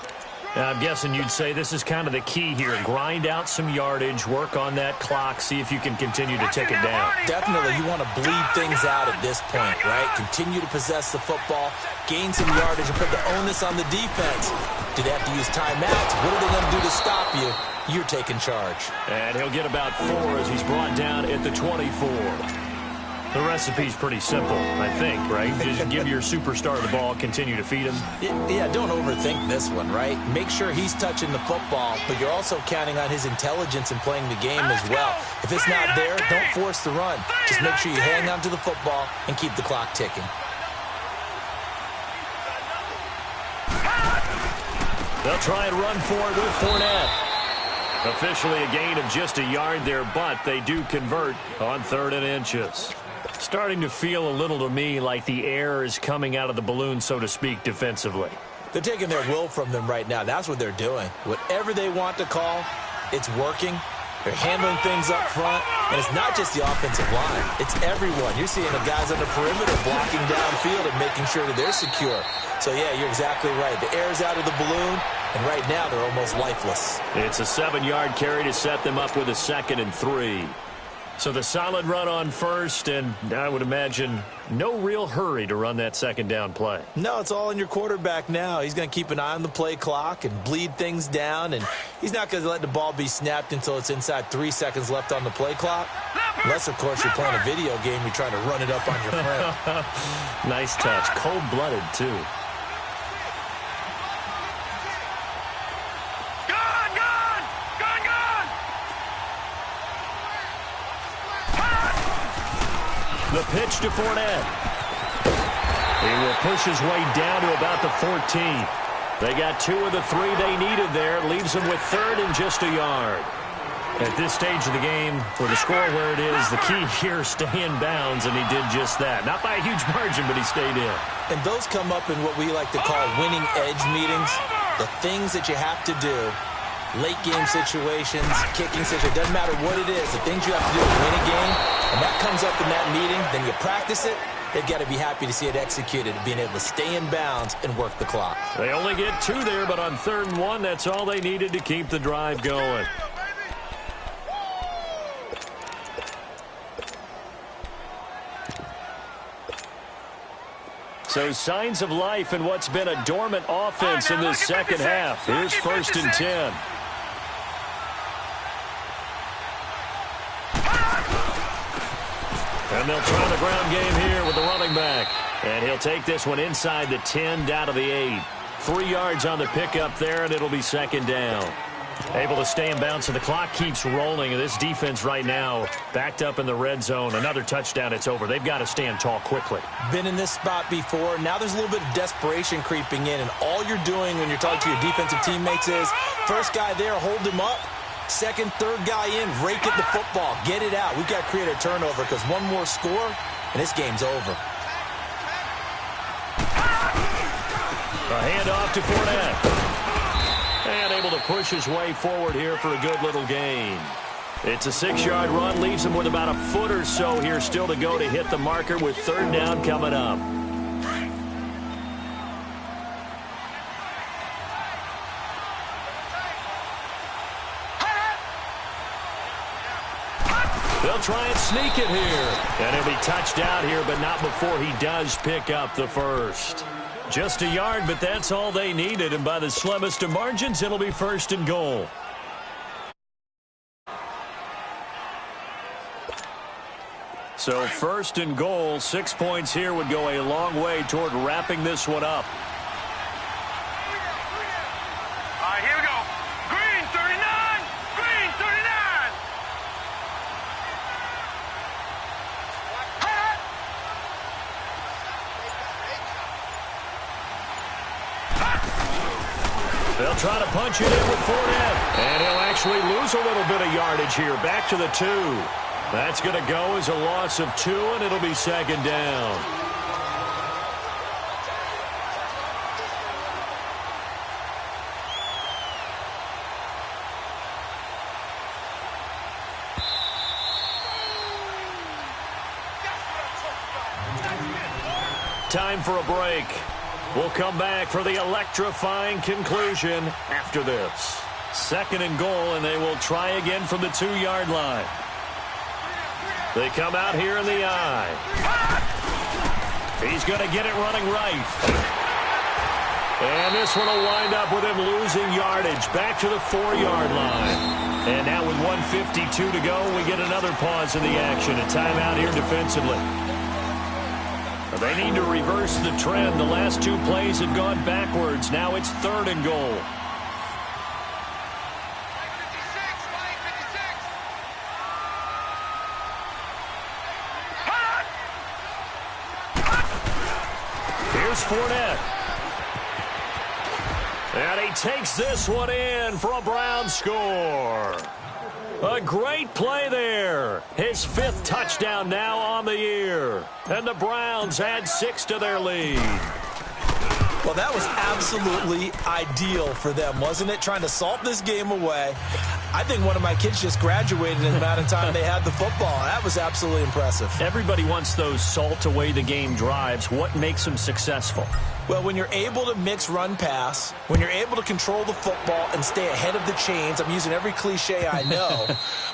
Now, I'm guessing you'd say this is kind of the key here. Grind out some yardage, work on that clock, see if you can continue to tick it down. Definitely, you want to bleed things out at this point, right? Continue to possess the football, gain some yardage, and put the onus on the defense. Do they have to use timeouts? What are they going to do to stop you? You're taking charge. And he'll get about 4 as he's brought down at the 24. The recipe's pretty simple, I think, right? Just give your superstar the ball, continue to feed him. Yeah, don't overthink this one, right? Make sure he's touching the football, but you're also counting on his intelligence in playing the game as well. If it's not there, don't force the run. Just make sure you hang on to the football and keep the clock ticking. They'll try and run for it with Fournette. Officially a gain of just a yard there, but they do convert on 3rd and inches. Starting to feel a little to me like the air is coming out of the balloon, so to speak, defensively. They're taking their will from them right now. That's what they're doing. Whatever they want to call, it's working. They're handling things up front, and it's not just the offensive line. It's everyone. You're seeing the guys on the perimeter blocking downfield and making sure that they're secure. So, yeah, you're exactly right. The air's out of the balloon, and right now they're almost lifeless. It's a 7-yard carry to set them up with a 2nd and 3. So the solid run on 1st, and I would imagine no real hurry to run that 2nd down play. No, it's all in your quarterback now. He's going to keep an eye on the play clock and bleed things down, and he's not going to let the ball be snapped until it's inside 3 seconds left on the play clock. Unless, of course, you're playing a video game, you're trying to run it up on your friend. Nice touch. Cold-blooded, too. The pitch to Fournette. He will push his way down to about the 14. They got 2 of the 3 they needed there. Leaves them with 3rd and just a yard. At this stage of the game, with the score where it is, the key here, stay in bounds, and he did just that. Not by a huge margin, but he stayed in. And those come up in what we like to call winning edge meetings. The things that you have to do. Late game situations, kicking situations, doesn't matter what it is. The things you have to do to win a game, and that comes up in that meeting, then you practice it. They've got to be happy to see it executed, being able to stay in bounds and work the clock. They only get 2 there, but on 3rd and 1, that's all they needed to keep the drive going. So signs of life in what's been a dormant offense in this second half. Here's 1st and 10. And they'll try the ground game here with the running back. And he'll take this one inside the 10, down to the 8. 3 yards on the pickup there, and it'll be 2nd down. Able to stay in bounds, so the clock keeps rolling. This defense right now backed up in the red zone. Another touchdown, it's over. They've got to stand tall quickly. Been in this spot before. Now there's a little bit of desperation creeping in, and all you're doing when you're talking to your defensive teammates is, first guy there, hold him up. Second, third guy in, rake at the football. Get it out. We've got to create a turnover because one more score, and this game's over. A handoff to Fournette. And able to push his way forward here for a good little gain. It's a 6-yard run. Leaves him with about a foot or so here still to go to hit the marker with 3rd down coming up. They'll try and sneak it here. And he'll be touched out here, but not before he does pick up the first. Just a yard, but that's all they needed. And by the slimmest of margins, it'll be 1st and goal. So 1st and goal, 6 points here would go a long way toward wrapping this one up. All right, here we go. Green 39. Green 39. They'll try to punch it in with Fournette. And he'll actually lose a little bit of yardage here. Back to the 2. That's going to go as a loss of 2, and it'll be 2nd down. Time for a break. We'll come back for the electrifying conclusion after this. 2nd and goal, and they will try again from the 2-yard line. They come out here in the eye. He's going to get it running right. And this one will wind up with him losing yardage back to the 4-yard line. And now with 1:52 to go, we get another pause in the action. A timeout here defensively. They need to reverse the trend. The last 2 plays have gone backwards. Now it's 3rd and goal. Here's Fournette. And he takes this one in for a Brown score. A great play there. His 5th touchdown now on the year. And the Browns add 6 to their lead. Well, that was absolutely ideal for them, wasn't it? Trying to salt this game away. I think one of my kids just graduated in the amount of time they had the football. That was absolutely impressive. Everybody wants those salt-away-the-game drives. What makes them successful? Well, when you're able to mix run-pass, when you're able to control the football and stay ahead of the chains, I'm using every cliche I know,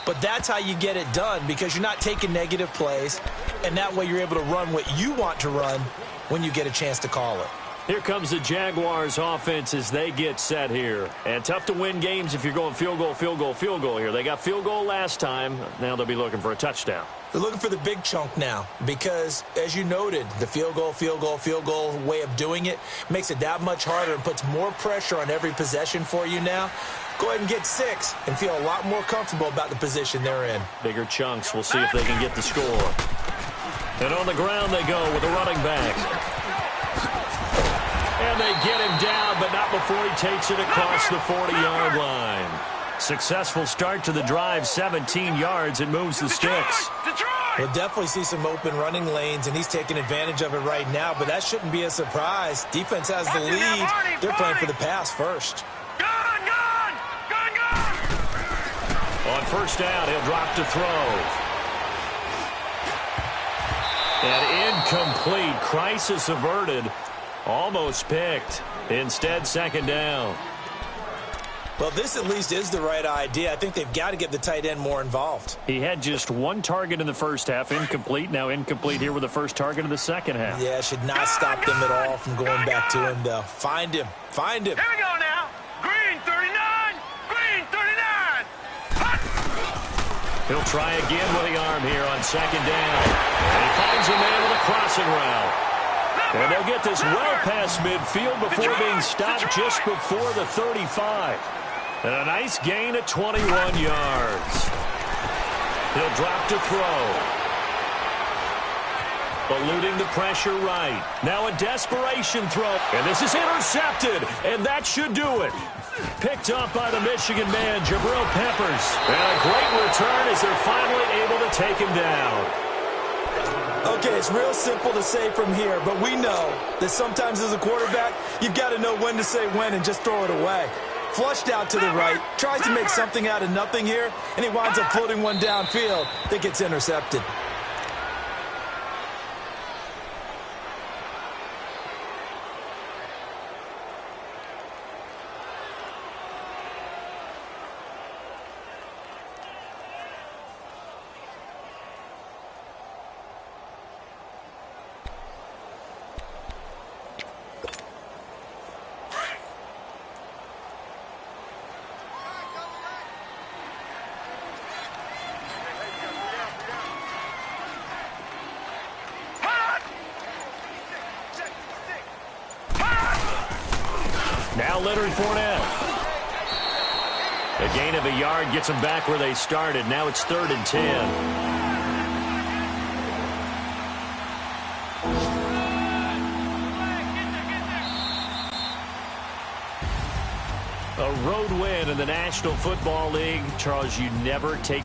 but that's how you get it done because you're not taking negative plays, and that way you're able to run what you want to run when you get a chance to call it. Here comes the Jaguars offense as they get set here. And tough to win games if you're going field goal, field goal, field goal here. They got field goal last time. Now they'll be looking for a touchdown. They're looking for the big chunk now because, as you noted, the field goal way of doing it makes it that much harder and puts more pressure on every possession for you now. Go ahead and get 6 and feel a lot more comfortable about the position they're in. Bigger chunks. We'll see if they can get the score. And on the ground they go with a running back. And they get him down, but not before he takes it across the 40-yard line. Successful start to the drive, 17 yards, and moves the sticks. We'll definitely see some open running lanes, and he's taking advantage of it right now, but that shouldn't be a surprise. Defense has the lead. They're playing for the pass first. On 1st down, he'll drop to throw. And incomplete. Crisis averted. Almost picked. Instead, 2nd down. Well, this at least is the right idea. I think they've got to get the tight end more involved. He had just 1 target in the first half, incomplete. Now incomplete here with the first target in the second half. Yeah, should not stop them at all from going back to him, though. Find him. Find him. Here we go now. Green 39. Green 39. Hot. He'll try again with the arm here on 2nd down. And he finds a man with a crossing route. And they'll get this well past midfield before being stopped just before the 35. And a nice gain at 21 yards. He'll drop to throw. Eluding the pressure right. Now a desperation throw. And this is intercepted. And that should do it. Picked up by the Michigan man, Jabril Peppers. And a great return as they're finally able to take him down. Okay, it's real simple to say from here, but we know that sometimes as a quarterback, you've got to know when to say when and just throw it away. Flushed out to the right, tries to make something out of nothing here, and he winds up floating one downfield that gets intercepted. Now Leonard Fournette. A gain of a yard gets them back where they started. Now it's 3rd and 10. A road win in the National Football League. Charles, you never take